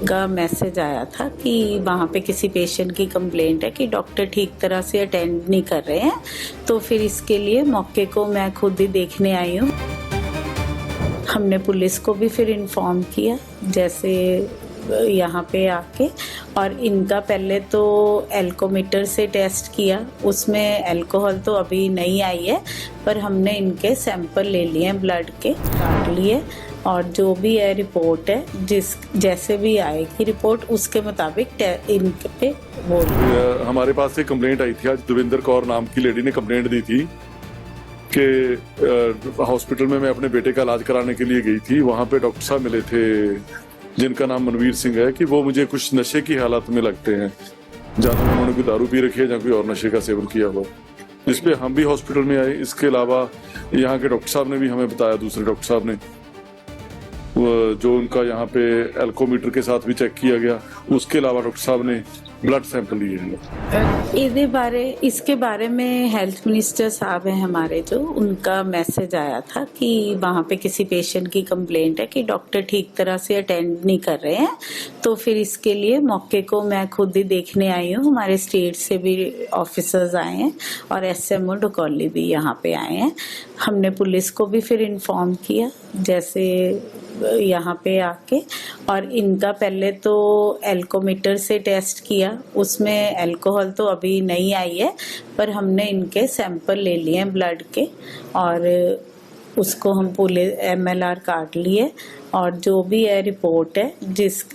का मैसेज आया था कि वहाँ पे किसी पेशेंट की कंप्लेंट है कि डॉक्टर ठीक तरह से अटेंड नहीं कर रहे हैं, तो फिर इसके लिए मौके को मैं खुद ही देखने आई हूँ। हमने पुलिस को भी फिर इन्फॉर्म किया जैसे यहाँ पे आके, और इनका पहले तो एल्कोमीटर से टेस्ट किया, उसमें अल्कोहल तो अभी नहीं आई है, पर हमने इनके सैंपल ले लिए हैं, ब्लड के काट लिए, और जो भी है रिपोर्ट है जैसे भी आएगी रिपोर्ट उसके मुताबिक इन पे वो। हमारे पास एक कंप्लेंट आई थी, आज देवेंद्र कौर नाम की लेडी ने कंप्लेंट दी थी कि हॉस्पिटल में मैं अपने बेटे का इलाज कराने के लिए गई थी। वहाँ पे डॉक्टर साहब मिले थे जिनका नाम मनवीर सिंह है कि वो मुझे कुछ नशे की हालत में लगते हैं, ज़्यादा उन्होंने कोई दारू पी रखी है या कोई और नशे का सेवन किया हुआ, जिस पे हम भी हॉस्पिटल में आए। इसके अलावा यहाँ के डॉक्टर साहब ने भी हमें बताया, दूसरे डॉक्टर साहब ने, जो उनका यहाँ पे एल्कोमीटर के साथ भी चेक किया गया। उसके अलावा डॉक्टर साहब ने ब्लड सैंपल लिए हैं। इसके बारे में हेल्थ मिनिस्टर साहब हैं हमारे, जो उनका मैसेज आया था कि वहाँ पे किसी पेशेंट की कंप्लेंट है कि डॉक्टर ठीक तरह से अटेंड नहीं कर रहे हैं, तो फिर इसके लिए मौके को मैं खुद ही देखने आई हूँ। हमारे स्टेट से भी ऑफिसर्स आए हैं और SMO डकौली भी यहाँ पे आए हैं। हमने पुलिस को भी फिर इन्फॉर्म किया जैसे यहाँ पे आके, और इनका पहले तो एल्कोमीटर से टेस्ट किया, उसमें अल्कोहल तो अभी नहीं आई है, पर हमने इनके सैंपल ले लिए हैं ब्लड के, और उसको हम पूरे MLR काट लिए, और जो भी है रिपोर्ट है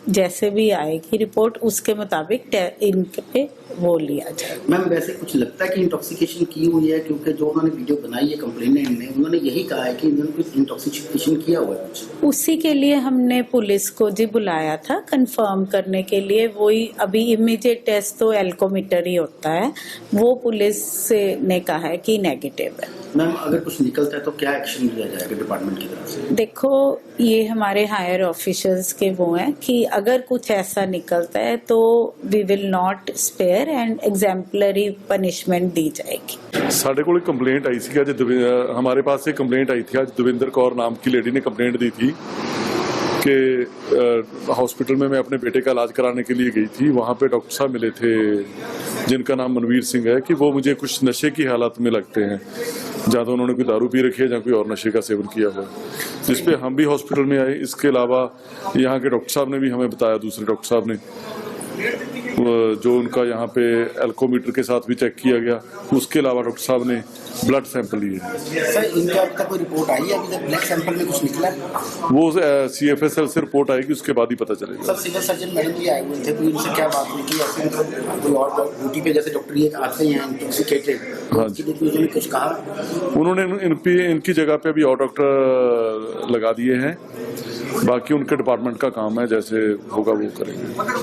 जैसे भी आएगी रिपोर्ट उसके मुताबिक इन पे वो लिया जाए। मैम वैसे कुछ लगता है कि इंटॉक्सिकेशन की हुई है, क्योंकि जो उन्होंने वीडियो बनाई है कंप्लेनेंट ने, उन्होंने यही कहा है कि इन्होंने कुछ इंटॉक्सिकेशन किया हुआ है कुछ। उसी के लिए हमने पुलिस को जी बुलाया था कंफर्म करने के लिए। वही अभी इमीडिएट टेस्ट तो एल्कोमीटर ही होता है, वो पुलिस ने कहा है कि नेगेटिव है। मैम अगर कुछ निकलता है तो क्या एक्शन लिया जाएगा डिपार्टमेंट की तरफ से? देखो ये हमारे हायर ऑफिसर्स के वो हैं कि अगर कुछ ऐसा निकलता है तो we will not spare and exemplary punishment दी जाएगी। साढ़े को कंप्लेंट आई थी, आज हमारे पास एक कंप्लेंट आई थी, आज देवेंद्र कौर नाम की लेडी ने कंप्लेंट दी थी कि हॉस्पिटल में मैं अपने बेटे का इलाज कराने के लिए गई थी। वहाँ पे डॉक्टर साहब मिले थे जिनका नाम मनवीर सिंह है कि वो मुझे कुछ नशे की हालत में लगते हैं, ज़्यादा उन्होंने कोई दारू पी रखी है या कोई और नशे का सेवन किया हुआ, जिस पे हम भी हॉस्पिटल में आए। इसके अलावा यहाँ के डॉक्टर साहब ने भी हमें बताया, दूसरे डॉक्टर साहब ने, जो उनका यहाँ पे एल्कोमीटर के साथ भी चेक किया गया। उसके अलावा डॉक्टर साहब ने ब्लड सैंपल लिए हैं। सर इनका अब तक कोई रिपोर्ट आई है? अभी तक ब्लड सैंपल में कुछ निकला है? वो CFSL से रिपोर्ट आएगी, उसके बाद ही पता चलेगा। सर सिविल सर्जन मैडम भी आए हुए थे, कोई उनसे क्या बात हुई कि ऐसे मतलब कोई और ड्यूटी पे जैसे डॉक्टर ये आते हैं इंटॉक्सिकेटेड, हाँ उसके लिए उन्होंने कुछ कहा? उन्होंने इनकी जगह पे अभी और डॉक्टर लगा दिए हैं, बाकी उनके डिपार्टमेंट का काम है, जैसे होगा वो करेंगे।